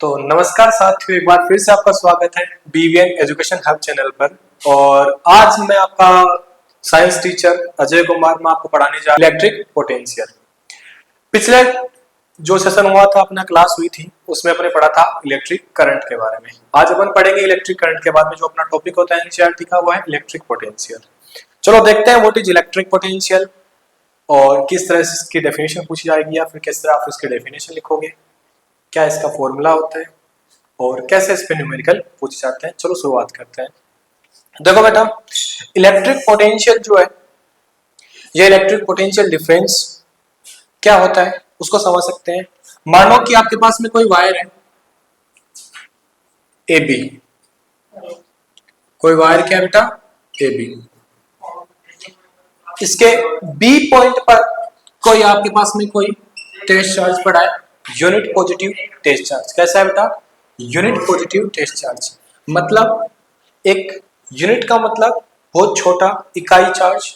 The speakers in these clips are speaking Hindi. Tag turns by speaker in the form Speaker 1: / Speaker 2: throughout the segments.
Speaker 1: तो नमस्कार साथियों, एक बार फिर से आपका स्वागत है बीवीएन एजुकेशन हब चैनल पर। और आज मैं आपका साइंस टीचर अजय कुमार मैं आपको पढ़ाने जा रहा हूं इलेक्ट्रिक पोटेंशियल। पिछले जो सेशन हुआ था, अपना क्लास हुई थी, उसमें अपने पढ़ा था इलेक्ट्रिक करंट के बारे में। आज अपन पढ़ेंगे इलेक्ट्रिक करंट के बाद में जो अपना टॉपिक होता है एनसीईआरटी का, वो है इलेक्ट्रिक पोटेंशियल। चलो देखते हैं व्हाट इज इलेक्ट्रिक पोटेंशियल और किस तरह से इसकी डेफिनेशन पूछी जाएगी, या फिर किस तरह आप इसकी डेफिनेशन लिखोगे, क्या इसका फॉर्मूला होता है और कैसे इस पे न्यूमेरिकल पूछे जाते हैं। चलो शुरुआत करते हैं। देखो बेटा, इलेक्ट्रिक पोटेंशियल जो है, ये इलेक्ट्रिक पोटेंशियल डिफरेंस क्या होता है उसको समझ सकते हैं। मानो कि आपके पास में कोई वायर है ए बी, कोई वायर क्या है बेटा, ए बी। इसके बी पॉइंट पर कोई आपके पास में कोई टेस्ट चार्ज पड़ा है, यूनिट पॉजिटिव टेस्ट चार्ज। कैसा है बेटा, यूनिट पॉजिटिव टेस्ट चार्ज। मतलब एक यूनिट का मतलब बहुत छोटा इकाई चार्ज,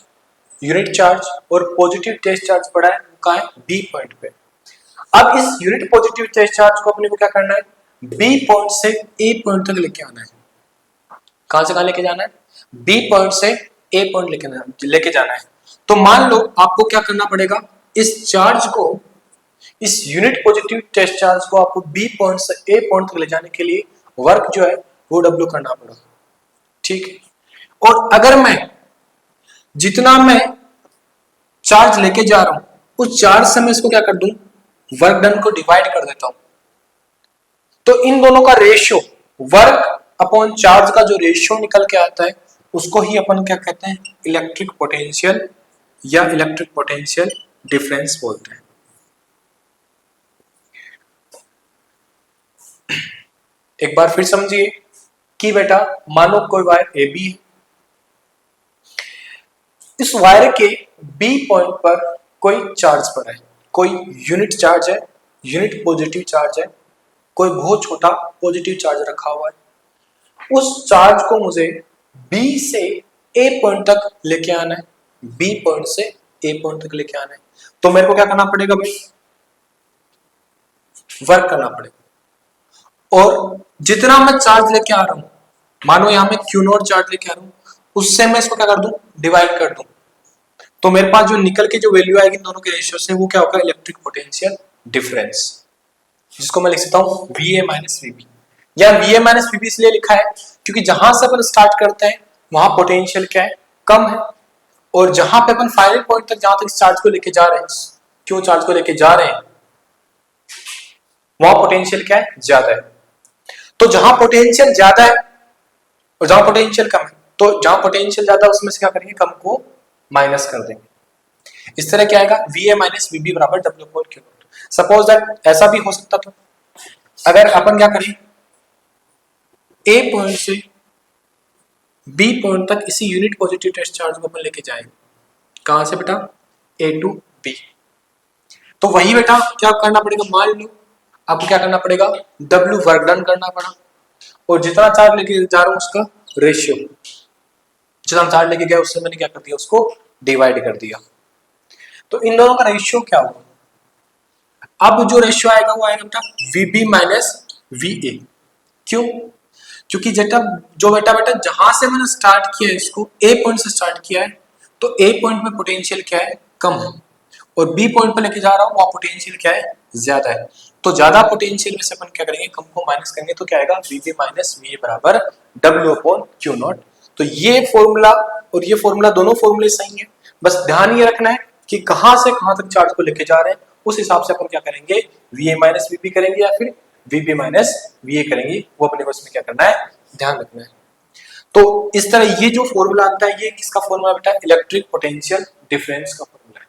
Speaker 1: यूनिट चार्ज, और पॉजिटिव टेस्ट चार्ज पड़ा है वो कहाँ है, बी पॉइंट पे। अब इस यूनिट पॉजिटिव टेस्ट चार्ज को अपने को क्या करना है, बी पॉइंट से ए पॉइंट तक लेके आना है। कहां से कहां लेके जाना है, बी पॉइंट से ए पॉइंट लेके जाना है। तो मान लो आपको क्या करना पड़ेगा, इस चार्ज को, इस यूनिट पॉजिटिव टेस्ट चार्ज को आपको बी पॉइंट से ए पॉइंट तक ले जाने के लिए वर्क जो है वो डब्ल्यू करना पड़ा, ठीक है। और अगर मैं जितना मैं चार्ज लेके जा रहा हूं उस चार्ज से मैं इसको क्या कर दूं, वर्क डन को डिवाइड कर देता हूं। तो इन दोनों का रेशियो, वर्क अपॉन चार्ज का जो रेशियो निकल के आता है उसको ही अपन क्या कहते हैं, इलेक्ट्रिक पोटेंशियल या इलेक्ट्रिक पोटेंशियल डिफरेंस बोलते हैं। एक बार फिर समझिए कि बेटा मानो कोई वायर ए बी है, इस वायर के बी पॉइंट पर कोई चार्ज पड़ा है, कोई यूनिट चार्ज है, यूनिट पॉजिटिव चार्ज है, कोई बहुत छोटा पॉजिटिव चार्ज रखा हुआ है। उस चार्ज को मुझे बी से ए पॉइंट तक लेके आना है, बी पॉइंट से ए पॉइंट तक लेके आना है। तो मेरे को क्या करना पड़ेगा भाई, वर्क करना पड़ेगा। और जितना मैं चार्ज लेके आ रहा हूं, मानो यहां मैं क्यू नॉट चार्ज लेके आ रहा हूं, उससे मैं इसको क्या कर दूं, डिवाइड कर दूं। तो मेरे पास जो निकल के जो वैल्यू आएगी दोनों के रेशियो से, वो क्या होगा, इलेक्ट्रिक पोटेंशियल डिफरेंस, जिसको मैं लिख सकता हूं VA माइनस VB। या VA माइनस VB इसलिए लिखा है क्योंकि जहां से अपन स्टार्ट करते हैं वहां पोटेंशियल क्या है, कम है, और जहां पे अपन फाइनल पॉइंट तक, जहां तक चार्ज को लेके जा रहे हैं, क्यों चार्ज को लेके जा रहे हैं, वहां पोटेंशियल क्या है, ज्यादा है। तो जहां पोटेंशियल ज्यादा है और जहां पोटेंशियल कम है, तो जहां पोटेंशियल ज्यादा है उसमें से क्या करेंगे, कम को माइनस कर देंगे। इस तरह क्या आएगा, VA माइनस VB बराबर W upon Q not. Suppose that ऐसा भी हो सकता था, अगर अपन क्या करें, A पॉइंट से B पॉइंट तक इसी यूनिट पॉजिटिव टेस्ट चार्ज को अपन लेके जाए, कहां से बेटा, A टू B। तो वही बेटा क्या करना पड़ेगा, मान लो आपको क्या करना पड़ेगा, W वर्क डन करना पड़ा, और जितना चार्ज लेके जा रहा हूं उसका रेशियो, जितना चार्ज लेके गया उससे मैंने क्या कर दिया, उसको डिवाइड कर दिया। तो इन दोनों का रेशियो क्या होगा, अब जो रेशियो आएगा वो आएगा बेटा VB माइनस VA। क्यों, क्योंकि बेटा जहां से मैंने स्टार्ट किया है, इसको A पॉइंट से स्टार्ट किया है, तो A पॉइंट में पोटेंशियल क्या है, कम है, और B पॉइंट पे लेके जा रहा हूं वहां पोटेंशियल क्या है, ज्यादा है। तो ज्यादा पोटेंशियल में से अपन क्या करेंगे, कम को माइनस करेंगे, तो क्या आएगा, VB माइनस VA बराबर W अपॉन Q नॉट। तो ये फॉर्मूला और ये फॉर्मूला, दोनों फॉर्मूले सही है, बस ध्यान ये रखना है कि कहां से कहां तक चार्ज को लेके जा रहे हैं, उस हिसाब से अपन क्या करेंगे, VA माइनस VB करेंगे या फिर VB माइनस VA करेंगे, वो अपने को इसमें क्या करना है, ध्यान रखना है। तो इस तरह ये जो फॉर्मूला आता है, ये किसका फॉर्मूला बेटा, इलेक्ट्रिक पोटेंशियल डिफरेंस का फॉर्मूला है।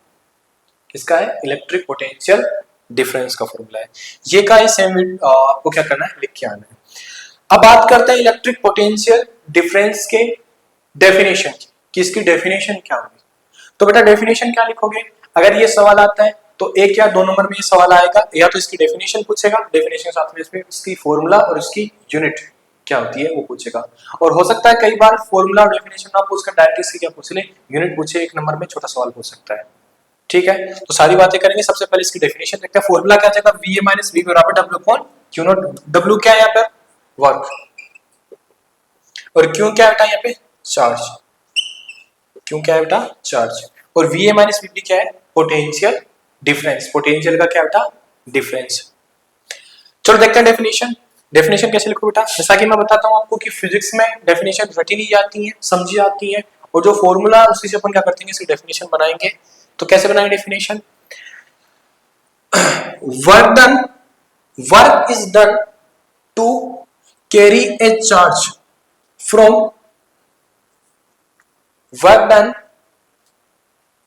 Speaker 1: किसका है, इलेक्ट्रिक पोटेंशियल डिफरेंस का फॉर्मूला है। ये का सेम आपको क्या करना है, लिख के आना है। अब बात करते हैं इलेक्ट्रिक पोटेंशियल डिफरेंस के डेफिनेशन की, इसकी डेफिनेशन क्या होगी। तो बेटा डेफिनेशन क्या लिखोगे, अगर ये सवाल आता है तो एक या दो नंबर में ये सवाल आएगा, या तो इसकी डेफिनेशन पूछेगा, डेफिनेशन साथ में इसमें इसकी फॉर्मूला और इसकी यूनिट क्या होती है वो पूछेगा। और हो सकता है कई बार फॉर्मूला और डेफिनेशन ना पूछकर डायरेक्ट इसकी क्या पूछ ले, यूनिट पूछे, एक नंबर में छोटा सवाल पूछ सकता है। ठीक है, तो सारी बातें करेंगे। सबसे पहले इसकी डेफिनेशन देखते हैं। फॉर्मूला क्या जाएगा, VA माइनस VB बराबर W upon Q not, W क्या है यहाँ पर, वर्क, और क्यू क्या है बेटा यहाँ पे, चार्ज, क्यू क्या है बेटा, चार्ज, और V A minus V B क्या है, पोटेंशियल डिफरेंस, पोटेंशियल का क्या बेटा, डिफरेंस। चलो देखते हैं डेफिनेशन, डेफिनेशन कैसे लिखो बेटा। जैसा कि मैं बताता हूँ आपको कि फिजिक्स में डेफिनेशन रटी ली जाती है, समझी जाती है, और जो फॉर्मूला उसी से अपन क्या करते हैं, इसकी डेफिनेशन बनाएंगे। तो कैसे बनाएंगे definition, work done, work is done to carry a charge from, work done,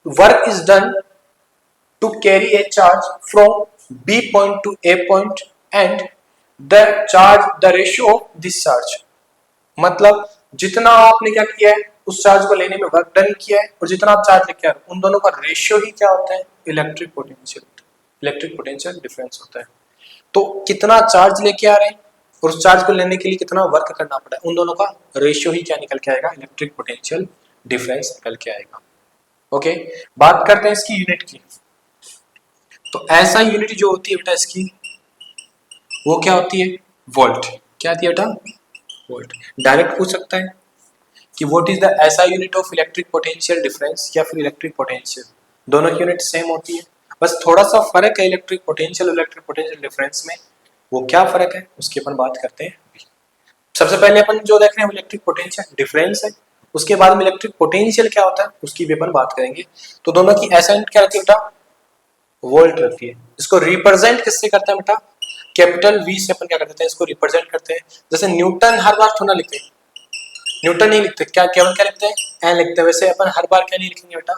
Speaker 1: work is done to carry a charge from B point to A point and the charge, the ratio of this charge, मतलब जितना आपने क्या किया है उस चार्ज को लेने में वर्क डन किया है और जितना आप चार्ज लेके आ रहे हो उन दोनों का रेशियो ही क्या होता है, electric potential, electric potential difference होता है। तो कितना चार्ज लेके आ रहे हैं और उस चार्ज को लेने के लिए कितना वर्क करना पड़ा है, उन दोनों का रेशियो ही क्या निकल के आएगा, इलेक्ट्रिक पोटेंशियल डिफरेंस निकल के आएगा। ओके, बात करते हैं इसकी यूनिट की। तो ऐसा यूनिट जो होती है बेटा इसकी, वो क्या होती है, वोल्ट। क्या आती है बेटा, वोल्ट। डायरेक्ट पूछ सकता है कि व्हाट इज द ऐसा unit of electric potential difference या फिर इलेक्ट्रिक पोटेंशियल, दोनों की यूनिट सेम होती है, बस थोड़ा सा फर्क है इलेक्ट्रिक पोटेंशियल और इलेक्ट्रिक पोटेंशियल डिफरेंस में। वो क्या फर्क है उसकी अपन बात करते हैं। सबसे पहले अपन जो देख रहे हैं इलेक्ट्रिक पोटेंशियल डिफरेंस है, उसके बाद में इलेक्ट्रिक पोटेंशियल क्या होता है उसकी भी अपन बात करेंगे। तो दोनों की ऐसा यूनिट क्या रहती है बेटा, वोल्ट रहती है। इसको रिप्रेजेंट किससे करते हैं बेटा, कैपिटल वी से अपन क्या करते हैं, इसको रिप्रेजेंट करते हैं। जैसे न्यूटन हर बार थोड़ा लिखते हैं, न्यूटन नहीं लिखते, क्या केवल क्या लिखते हैं, एन लिखते हैं। वैसे अपन हर बार क्या नहीं लिखेंगे बेटा,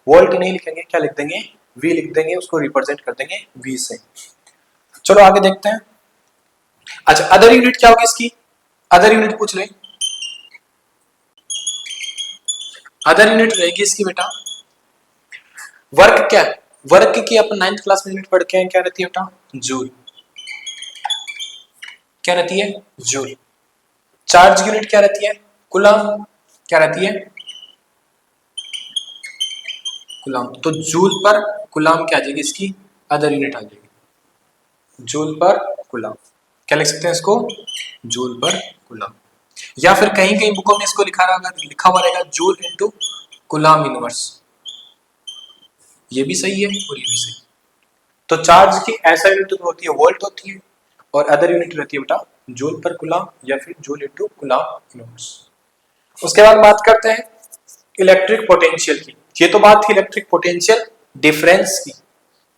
Speaker 1: वोल्ट नहीं लिखेंगे, क्या लिख देंगे, वी लिख देंगे, उसको रिप्रेजेंट कर देंगे वी से। चलो आगे देखते हैं। अच्छा, अदर यूनिट क्या होगी इसकी, अदर यूनिट पूछ ले, अदर यूनिट रहेगी इसकी बेटा, वर्क क्या है, वर्क की अपन 9th क्लास में यूनिट पढ़ के हैं, क्या रहती है बेटा, जूल। क्या रहती है, जूल। चार्ज यूनिट क्या रहती है, कूलम। क्या रहती है, कूलम। तो जूल पर कूलम क्या आ जाएगी इसकी, अदर यूनिट आ जाएगी, जूल पर कूलम। क्या लिख सकते हैं इसको, जूल पर कूलम। या फिर कहीं कहीं बुकों में इसको लिखा हुआ रहेगा जूल इनटू कूलम इनवर्स, ये भी सही है और ये भी सही। तो चार्ज की ऐसा यूनिट होती है वोल्ट होती है और अदर यूनिट रहती है बेटा जूल पर कूलम या फिर जूल इनटू कूलम इनवर्स। उसके बाद बात करते हैं इलेक्ट्रिक पोटेंशियल की। ये तो बात थी इलेक्ट्रिक पोटेंशियल डिफरेंस की।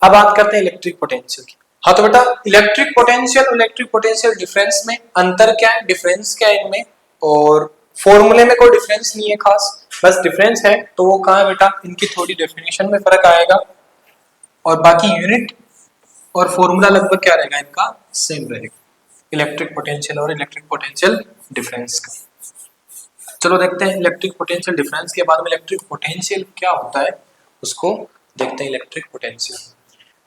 Speaker 1: अब बात करते हैं इलेक्ट्रिक पोटेंशियल की। हाँ तो बेटा इलेक्ट्रिक पोटेंशियल और इलेक्ट्रिक पोटेंशियल डिफरेंस में अंतर क्या है, डिफरेंस क्या है इनमें, और फॉर्मूले में कोई डिफरेंस नहीं है खास, बस डिफरेंस है तो वो कहाँ है बेटा, इनकी थोड़ी डेफिनेशन में फर्क आएगा और बाकी यूनिट और फॉर्मूला लगभग क्या रहेगा, इनका सेम रहेगा, इलेक्ट्रिक पोटेंशियल और इलेक्ट्रिक पोटेंशियल डिफरेंस का। चलो देखते हैं इलेक्ट्रिक पोटेंशियल डिफरेंस के बाद में इलेक्ट्रिक पोटेंशियल क्या होता है उसको देखते हैं। इलेक्ट्रिक पोटेंशियल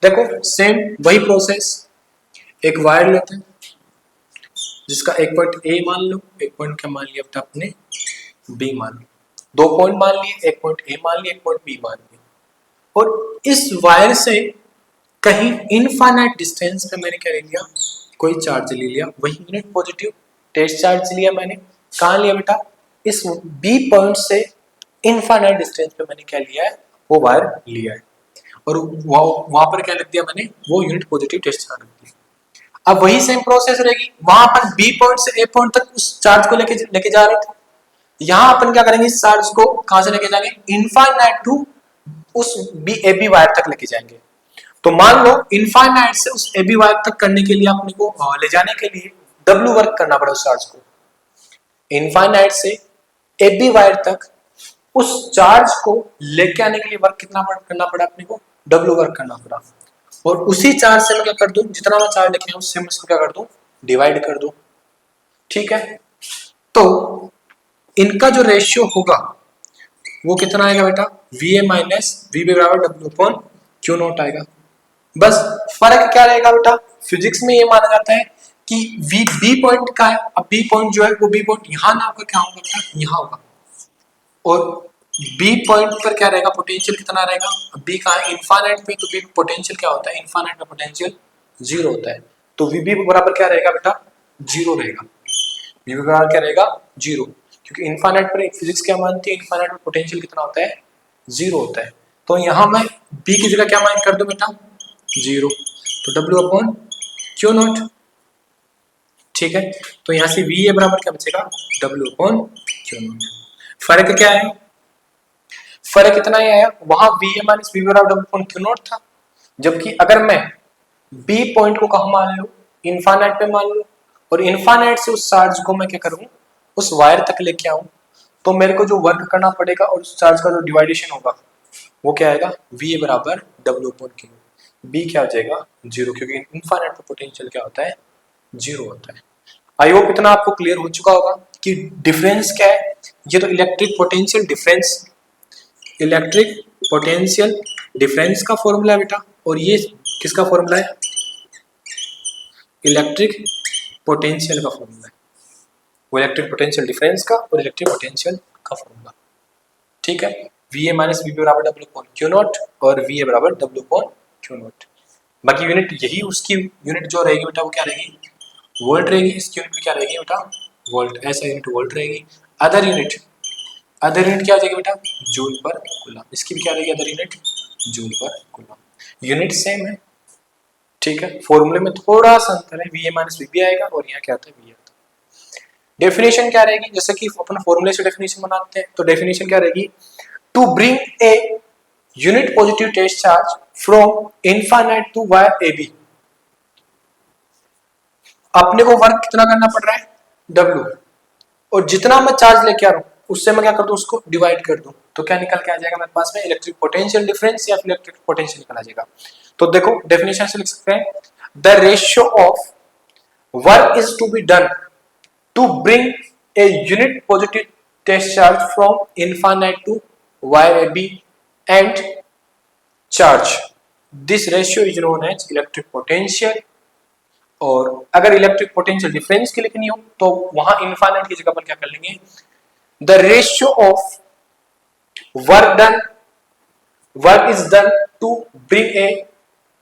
Speaker 1: देखो सेम वही प्रोसेस, एक वायर लेते हैं जिसका एक पॉइंट ए मान लो, एक पॉइंट क्या मान लिया बेटा आपने, बी मान लो, दो पॉइंट मान लिए, एक पॉइंट ए मान लिया, एक पॉइंट बी मान लिया, और इस वायर से कहीं इनफाइनाइट डिस्टेंस पे मैंने क्या ले लिया, कोई चार्ज ले लिया, वही यूनिट पॉजिटिव टेस्ट चार्ज लिया मैंने, कहाँ लिया बेटा, इस बी पॉइंट से इनफाइनाइट डिस्टेंस पे मैंने क्या लिया है, वो वायर लिया है और वहां पर क्या लिख दिया मैंने, वो यूनिट पॉजिटिव टेस्ट चार्ज रख दिया। अब वही सेम प्रोसेस रहेगी, वहां अपन बी पॉइंट से ए पॉइंट तक उस चार्ज को लेके जा रहे थे, यहाँ अपन क्या करेंगे, इस चार्ज को कहां से लेके जाएंगे, इनफाइनाइट टू उस बी ए बी वायर तक लेके जाएंगे। तो मान लो इनफाइनाइट से उस ए बी वायर तक करने के लिए अपने को ले जाने के लिए डब्ल्यू वर्क करना पड़ा उस चार्ज को, इनफाइनाइट से ए बी वायर तक उस चार्ज को लेके आने के लिए वर्क कितना करना पड़ा अपने को, डब्ल्यू वर्क करना पड़ा। और उसी चार्ज से मैं क्या कर दूं, जितना मैं चार्ज लेके आऊं उससे मैं इसको क्या कर दूं, डिवाइड कर दूं। ठीक है, तो इनका जो रेशियो होगा वो कितना आएगा बेटा, V A minus V B बराबर डब्ल्यू अपॉन क्यू नॉट आएगा। बस फर्क क्या रहेगा बेटा, फिजिक्स में ये माना जाता है कि वी बी पॉइंट का है, अब बी पॉइंट जो है वो बी पॉइंट यहां ना होगा, क्या होगा बेटा, यहां होगा, और बी पॉइंट पर क्या रहेगा, पोटेंशियल कितना रहेगा, बी का है इनफाइनाइट पे, तो बी पोटेंशियल क्या होता है, इनफाइनाइट में पोटेंशियल जीरो होता है, तो वीबी बराबर क्या रहेगा बेटा, जीरो रहेगा। वीबी बराबर क्या रहेगा, जीरो, क्योंकि इनफाइनाइट पर फिजिक्स क्या मानती है, इनफाइनाइट पर पोटेंशियल कितना होता है, जीरो होता है। तो यहाँ मैं बी की जगह क्या मान कर दूं बेटा, जीरो, तो डब्ल्यू अपॉन क्यू नॉट, ठीक है। तो यहाँ से वी ए बराबर क्या बचेगा, डब्ल्यू अपॉन क्यू नॉट। फर्क क्या है, फर्क इतना ही आया, वहां वी ए माइनस वी बराबर डब्ल्यू अपॉन क्यू नॉट था, जबकि अगर मैं बी पॉइंट को कहा मान लूं, इनफाइनाइट पे मान लूं, और इनफाइनाइट से उस चार्ज को मैं क्या करूं, उस वायर तक लेके आऊं, तो मेरे को जो वर्क करना पड़ेगा और उस चार्ज का जो डिवाइडेशन होगा वो क्या आएगा, वी ए बराबर डब्ल्यू अपॉन क्यू। बी क्या हो जाएगा, जीरो, क्योंकि इनफाइनाइट पे पोटेंशियल क्या होता है, जीरो होता है। आई होप इतना आपको क्लियर हो चुका होगा कि डिफरेंस क्या है। ये तो electric potential difference, electric potential difference का फॉर्मूला है बेटा, और ये किसका फॉर्मूला है, इलेक्ट्रिक पोटेंशियल का फॉर्मूला है, वो इलेक्ट्रिक पोटेंशियल डिफरेंस का और इलेक्ट्रिक पोटेंशियल का फॉर्मूला, ठीक है। V A minus V B बराबर डब्ल्यू अपॉन क्यू नॉट और वी ए बराबर डब्ल्यू अपॉन क्यू नॉट। बाकी यूनिट यही, उसकी यूनिट जो रहेगी बेटा वो क्या रहेगी, वोल्ट रहेगी। इसकी यूनिट क्या रहेगी बेटा, वोल्ट, ऐसा यूनिट वोल्ट रहेगी। अदर यूनिट क्या आ जाएगी बेटा, जूल पर कूलम। इसकी भी क्या रहेगी other unit, joule per coulomb. Unit same है, ठीक है, फॉर्मूले में थोड़ा सा अंतर है, V A minus V B आएगा और यहाँ क्या आता है, वी आता है। डेफिनेशन क्या रहेगी, जैसे कि अपन फॉर्मूले से डेफिनेशन बनाते हैं, तो डेफिनेशन क्या रहेगी, to bring a unit positive test charge from infinite to wire A B, अपने को वर्क कितना करना पड़ रहा है, W, और जितना मैं चार्ज लेके आ रहा हूं उससे मैं क्या कर दूं, उसको डिवाइड कर दूं, तो क्या निकल के आ जाएगा मेरे पास में, इलेक्ट्रिक पोटेंशियल डिफरेंस या फिर इलेक्ट्रिक पोटेंशियल निकल आ जाएगा। तो देखो डेफिनेशन से लिख सकते हैं, the ratio of work is to be done to bring a unit positive test charge from infinite to wire A B and charge, this ratio is known as electric potential. और अगर इलेक्ट्रिक पोटेंशियल डिफरेंस की लिखनी हो तो वहां इनफाइनाइट की जगह पर क्या कर लेंगे, the ratio of work is done to bring a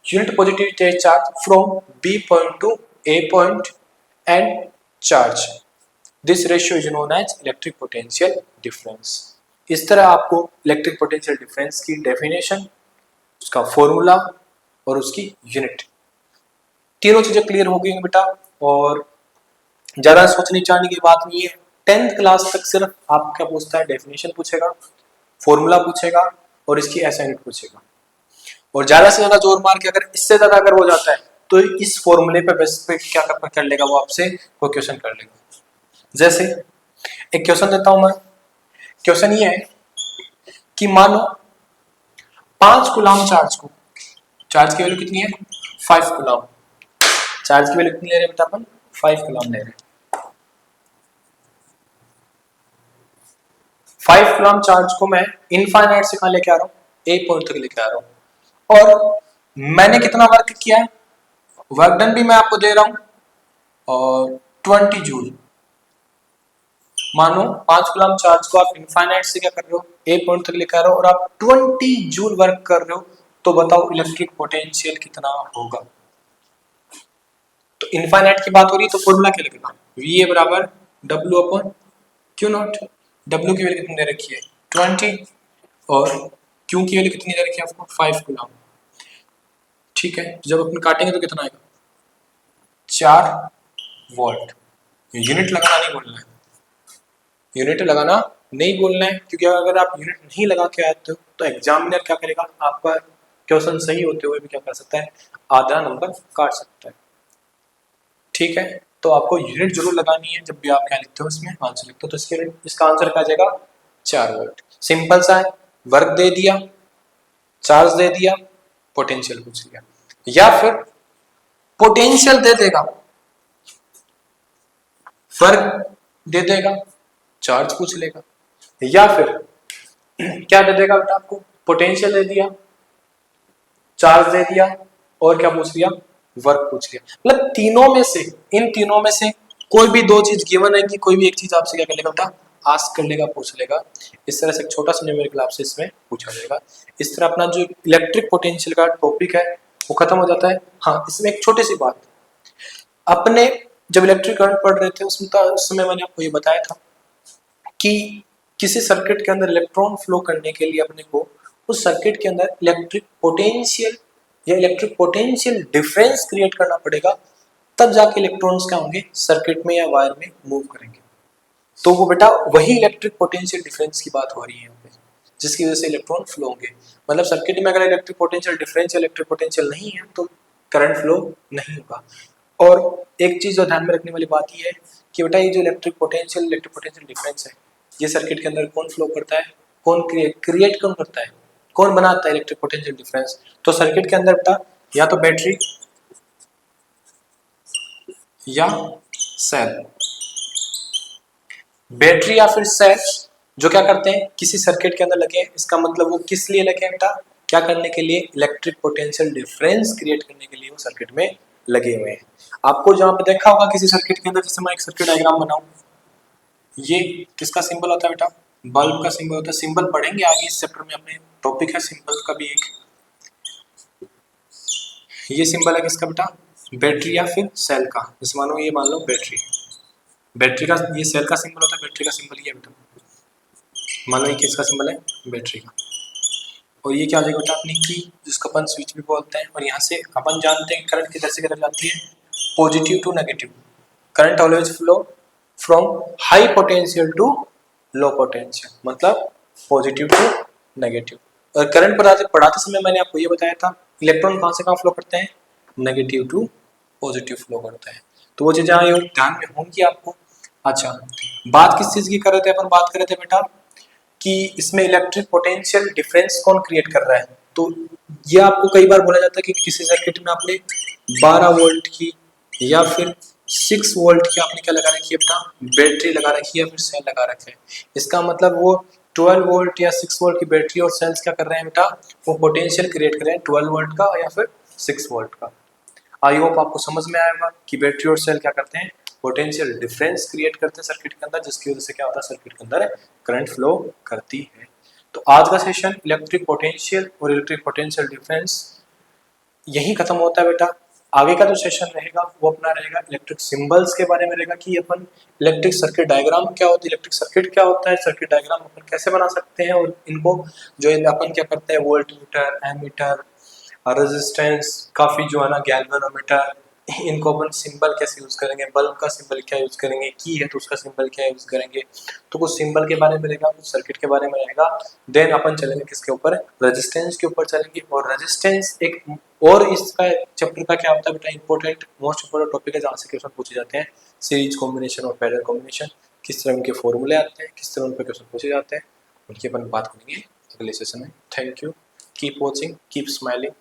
Speaker 1: unit positive charge from B point to A point and charge, this ratio is known as electric potential difference. इस तरह आपको इलेक्ट्रिक पोटेंशियल डिफरेंस की डेफिनेशन, उसका फॉर्मूला और उसकी यूनिट, तीनों चीजें क्लियर हो गई बेटा। और ज्यादा सोचने चाहने की बात नहीं है, 10th क्लास तक सिर्फ आप क्या पूछता है, डेफिनेशन पूछेगा, फॉर्मूला पूछेगा और इसकी ऐसा यूनिट पूछेगा। और ज्यादा से ज्यादा जोर मार के अगर इससे ज्यादा अगर हो जाता है तो इस फॉर्मूले पे बेस पे क्या कर लेगा, वो आपसे कोई क्वेश्चन कर लेगा। जैसे एक क्वेश्चन देता हूं मैं, क्वेश्चन ये है कि मानो 5 कूलम चार्ज को, चार्ज की वैल्यू कितनी है, 5 कूलम, चार्ज की वैल्यू कितनी ले रहे हैं बेटा अपन, 5 कूलम ले रहे हैं। 5 कूलम चार्ज को मैं इनफाइनाइट से कहां लेके आ रहा हूं, ए पॉइंट तक लेके आ रहा हूं, और मैंने कितना वर्क किया है, वर्क डन भी मैं आपको दे रहा हूं और 20 जूल। मानो 5 कूलम चार्ज को आप इनफाइनाइट से क्या कर रहे हो, ए पॉइंट तक लेके आ रहे हो और आप 20 जूल वर्क कर रहे हो, तो बताओ इलेक्ट्रिक पोटेंशियल कितना होगा। तो इनफाइनाइट की बात हो रही है तो फॉर्मूला क्या लगेगा, वी ए बराबर W upon Q not. W की वैल्यू कितनी दे रखी है, 20, और क्यू की वैल्यू कितनी दे रखी है आपको, 5 कूलम, ठीक है। जब अपन काटेंगे तो कितना आएगा, 4 वोल्ट। यूनिट लगाना नहीं बोलना है, यूनिट लगाना नहीं बोलना है, क्योंकि अगर आप यूनिट नहीं लगा के आते हो तो एग्जामिनर क्या करेगा, आपका क्वेश्चन सही होते हुए भी क्या कर सकता है, आधा नंबर काट सकता है, ठीक है। तो आपको यूनिट जरूर लगानी है जब भी आप क्या लिखते हो, इसमें आंसर लिखते हो, तो इसका आंसर क्या आ जाएगा, 4 वोल्ट। सिंपल सा है, वर्क दे दिया, चार्ज दे दिया, पोटेंशियल पूछ लिया, या फिर पोटेंशियल दे देगा, वर्क दे देगा, चार्ज पूछ लेगा, या फिर क्या दे देगा बेटा आपको, पोटेंशियल दे दिया, चार्ज दे दिया और क्या पूछ लिया, वर्क पूछ लिया। मतलब तीनों में से, इन तीनों में से कोई भी 2 चीज गिवन है कि कोई भी एक चीज आपसे क्या कर लेगा बेटा, आस्क कर लेगा, पूछ लेगा। इस तरह से एक छोटा सा न्यूमेरिकल आपसे इसमें पूछा जाएगा। इस तरह अपना जो इलेक्ट्रिक पोटेंशियल का टॉपिक है वो खत्म हो जाता है। हाँ, इसमें एक छोटी सी बात, अपने जब इलेक्ट्रिक करंट पढ़ रहे थे उसमें तो उस समय मैंने आपको ये बताया था कि किसी सर्किट के अंदर इलेक्ट्रॉन फ्लो करने के लिए अपने को उस सर्किट के अंदर इलेक्ट्रिक पोटेंशियल या इलेक्ट्रिक पोटेंशियल डिफरेंस क्रिएट करना पड़ेगा, तब जाके इलेक्ट्रॉन्स क्या होंगे सर्किट में या वायर में मूव करेंगे। तो वो बेटा वही इलेक्ट्रिक पोटेंशियल डिफरेंस की बात हो रही है यहाँ पे, जिसकी वजह से इलेक्ट्रॉन फ्लो होंगे। मतलब सर्किट में अगर इलेक्ट्रिक पोटेंशियल डिफरेंस या इलेक्ट्रिक पोटेंशियल नहीं है तो करंट फ्लो नहीं होगा। और एक चीज जो ध्यान में रखने वाली बात ये है कि बेटा ये जो इलेक्ट्रिक पोटेंशियल डिफरेंस है, ये सर्किट के अंदर कौन फ्लो करता है, कौन क्रिएट कौन करता है, कौन बनाता है इलेक्ट्रिक पोटेंशियल डिफरेंस। तो सर्किट के अंदर बेटा या तो बैटरी या सेल, बैटरी या फिर सेल जो क्या करते हैं किसी सर्किट के अंदर लगे हैं, इसका मतलब वो किस लिए लगे हैं बेटा, क्या करने के लिए, इलेक्ट्रिक पोटेंशियल डिफरेंस क्रिएट करने के लिए वो सर्किट में लगे हुए हैं। आपको जहां पे देखा होगा किसी सर्किट के अंदर, जैसे मैं एक सर्किट डायग्राम बनाऊं, ये किसका सिंबल होता है बेटा, बल्ब का सिंबल होता है। सिंबल पढ़ेंगे आगे इस चैप्टर में, अपने टॉपिक है सिंबल का भी एक। ये सिंबल है किसका बेटा, बैटरी या फिर सेल का। जैसे मानो ये मान लो बैटरी, बैटरी का ये सेल का सिंबल होता है, बैटरी का सिंबल ये है बेटा। मान लो ये किसका सिंबल है, बैटरी का। और ये क्या हो जाएगा बेटा अपनी की, जिसको अपन स्विच भी बोलते हैं। और यहाँ से अपन जानते हैं करंट किधर से किधर जाती है, positive to negative. Current always flow from high potential to low potential, मतलब पॉजिटिव टू नेगेटिव। और करंट पढ़ाते समय मैंने आपको ये बताया था इलेक्ट्रॉन कहाँ से कहाँ फ्लो करते हैं, नेगेटिव टू पॉजिटिव फ्लो करते हैं। तो वो चीजें ध्यान में होंगी आपको। अच्छा, बात किस चीज की कर रहे थे अपन, बात कर रहे थे बेटा कि इसमें इलेक्ट्रिक पोटेंशियल डिफरेंस कौन क्रिएट कर रहा है। तो ये आपको कई बार बोला जाता है कि किसी सर्किट में आपने 12 वोल्ट की या फिर 6 वोल्ट की आपने क्या लगा रखी है बेटा, बैटरी लगा रखी है या फिर सेल लगा रखे हैं। इसका मतलब वो 12 वोल्ट या 6 वोल्ट की बैटरी और सेल्स क्या कर रहे हैं बेटा, वो पोटेंशियल क्रिएट कर रहे हैं 12 वोल्ट का या फिर 6 वोल्ट का। आई होप आपको समझ में आएगा कि बैटरी और सेल क्या करते हैं, पोटेंशियल डिफरेंस क्रिएट करते हैं सर्किट के अंदर, जिसकी वजह से क्या होता है सर्किट के अंदर करंट फ्लो करती है। तो आज का सेशन इलेक्ट्रिक पोटेंशियल और इलेक्ट्रिक पोटेंशियल डिफरेंस यही खत्म होता है बेटा। आगे का जो सेशन रहेगा वो अपना रहेगा इलेक्ट्रिक सिंबल्स के बारे में रहेगा कि अपन इलेक्ट्रिक सर्किट डायग्राम क्या होती है, इलेक्ट्रिक सर्किट क्या होता है, सर्किट डायग्राम अपन कैसे बना सकते हैं, और इनको जो अपन क्या करते हैं वोल्ट मीटर, एमीटर, रेजिस्टेंस, काफी जो है ना गैल्वेनोमीटर, इनको अपन सिंबल कैसे यूज करेंगे, बल्ब का सिंबल क्या यूज करेंगे, की है तो उसका सिंबल क्या यूज करेंगे। तो कुछ सिंबल के बारे में रहेगा, कुछ सर्किट के बारे में रहेगा। देन अपन चलेंगे किसके ऊपर, रेजिस्टेंस के ऊपर चलेंगे। और रेजिस्टेंस एक और इसका चैप्टर का क्या होता है बेटा, इंपॉर्टेंट मोस्ट इंपॉर्टेंट टॉपिक है जहाँ से क्वेश्चन पूछे जाते हैं, सीरीज कॉम्बिनेशन और पैरेलल कॉम्बिनेशन, किस तरह उनके फॉर्मूले आते हैं, किस तरह उन पर क्वेश्चन पूछे जाते हैं, उनकी अपन बात करेंगे अगले सेशन में। Thank you, keep watching, keep smiling.